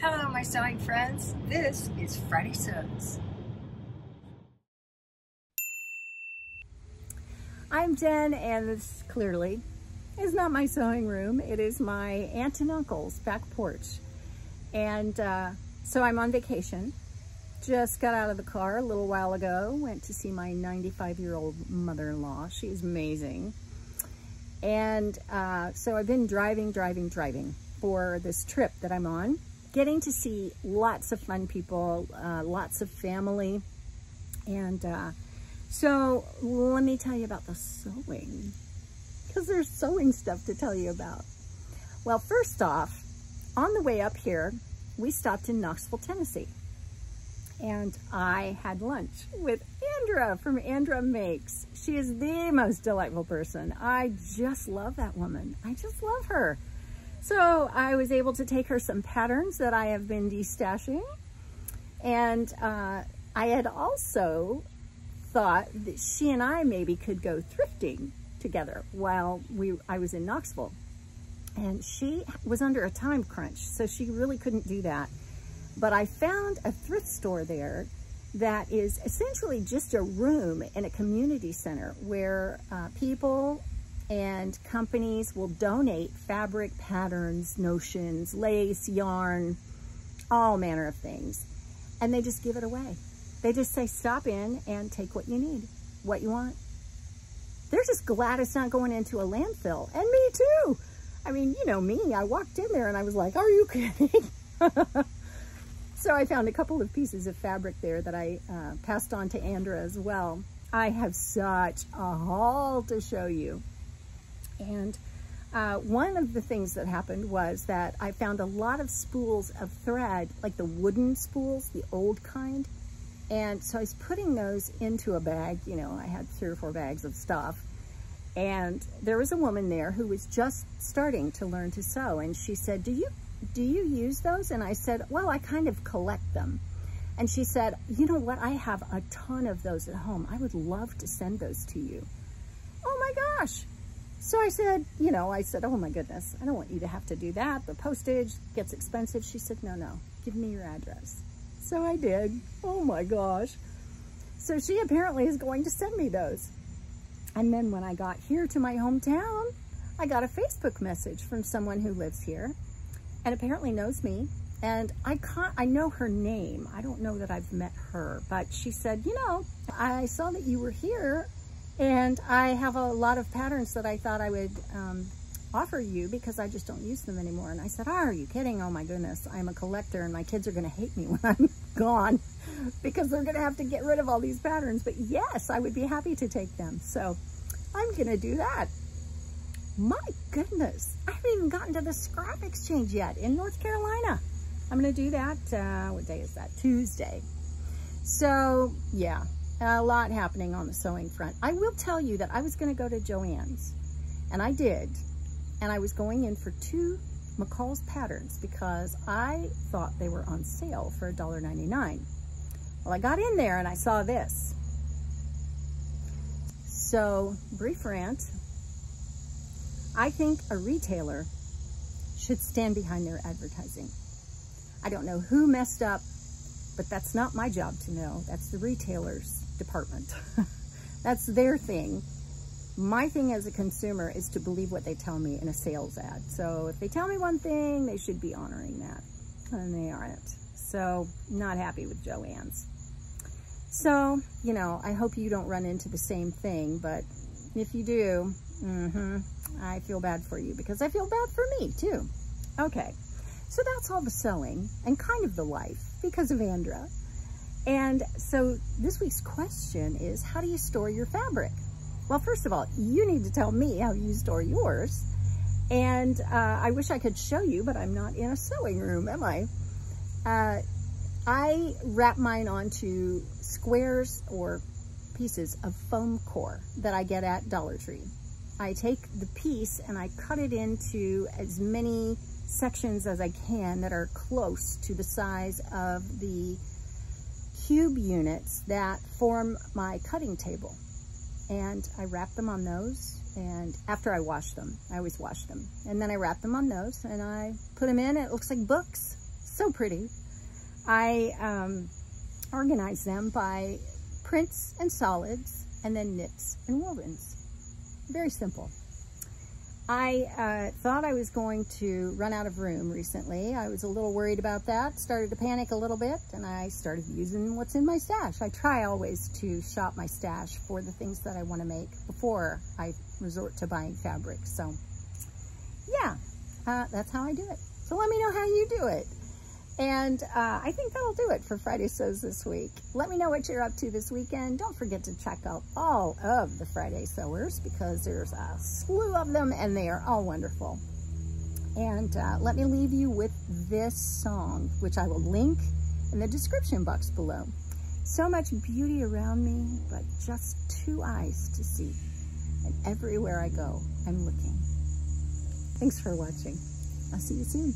Hello, my sewing friends. This is Friday SEWS. I'm Jen, and this clearly is not my sewing room. It is my aunt and uncle's back porch. And so I'm on vacation. Just got out of the car a little while ago. Went to see my 95-year-old mother-in-law. She's amazing. And so I've been driving for this trip that I'm on. Getting to see lots of fun people, lots of family. And so let me tell you about the sewing, because there's sewing stuff to tell you about. Well, first off, on the way up here, we stopped in Knoxville, Tennessee. And I had lunch with Andra from Andra Makes. She is the most delightful person. I just love that woman. I just love her. So I was able to take her some patterns that I have been destashing. And I had also thought that she and I maybe could go thrifting together while I was in Knoxville. And she was under a time crunch, so she really couldn't do that. But I found a thrift store there that is essentially just a room in a community center where people and companies will donate fabric, patterns, notions, lace, yarn, all manner of things. And they just give it away. They just say, stop in and take what you need, what you want. They're just glad it's not going into a landfill. And me too. I mean, you know me, I walked in there and I was like, are you kidding? So I found a couple of pieces of fabric there that I passed on to Andra as well. I have such a haul to show you. And one of the things that happened was that I found a lot of spools of thread, like the wooden spools, the old kind. And so I was putting those into a bag. You know, I had 3 or 4 bags of stuff. And there was a woman there who was just starting to learn to sew. And she said, do you use those? And I said, well, I kind of collect them. And she said, you know what? I have a ton of those at home. I would love to send those to you. Oh my gosh. So I said, oh my goodness, I don't want you to have to do that. The postage gets expensive. She said, no, give me your address. So I did. Oh my gosh. So she apparently is going to send me those. And then when I got here to my hometown, I got a Facebook message from someone who lives here and apparently knows me. And I know her name. I don't know that I've met her, but she said, I saw that you were here and I have a lot of patterns that I thought I would offer you because I just don't use them anymore. And I said, oh, are you kidding? Oh my goodness, I'm a collector and my kids are gonna hate me when I'm gone because they're gonna have to get rid of all these patterns. But yes, I would be happy to take them. So I'm gonna do that. My goodness, I haven't even gotten to the scrap exchange yet in North Carolina. I'm gonna do that, what day is that? Tuesday. So yeah, a lot happening on the sewing front. I will tell you that I was gonna go to Joann's, and I did. And I was going in for 2 McCall's patterns because I thought they were on sale for $1.99. Well, I got in there and I saw this. So, brief rant. I think a retailer should stand behind their advertising. I don't know who messed up, but that's not my job to know. That's the retailer's department. That's their thing. My thing as a consumer is to believe what they tell me in a sales ad. So if they tell me one thing, they should be honoring that. And they aren't. So not happy with Joann's. So, I hope you don't run into the same thing, but if you do, I feel bad for you because I feel bad for me too. Okay, so that's all the sewing and kind of the life because of Andra. And so this week's question is, how do you store your fabric? Well, first of all, you need to tell me how you store yours. And I wish I could show you, but I'm not in a sewing room, am I? I wrap mine onto squares or pieces of foam core that I get at Dollar Tree. I take the piece and I cut it into as many sections as I can that are close to the size of the cube units that form my cutting table. And I wrap them on those, and after I wash them, I always wash them. And then I wrap them on those and I put them in, and it looks like books. So pretty. I organize them by prints and solids, and then knits and wovens. Very simple. I thought I was going to run out of room recently. I was a little worried about that, started to panic a little bit, and I started using what's in my stash. I try always to shop my stash for the things that I want to make before I resort to buying fabric. So yeah, that's how I do it. So let me know how you do it. And I think that'll do it for Friday Sews this week. Let me know what you're up to this weekend. Don't forget to check out all of the Friday Sewers, because there's a slew of them and they are all wonderful. And let me leave you with this song, which I will link in the description box below. So much beauty around me, but just 2 eyes to see. And everywhere I go, I'm looking. Thanks for watching. I'll see you soon.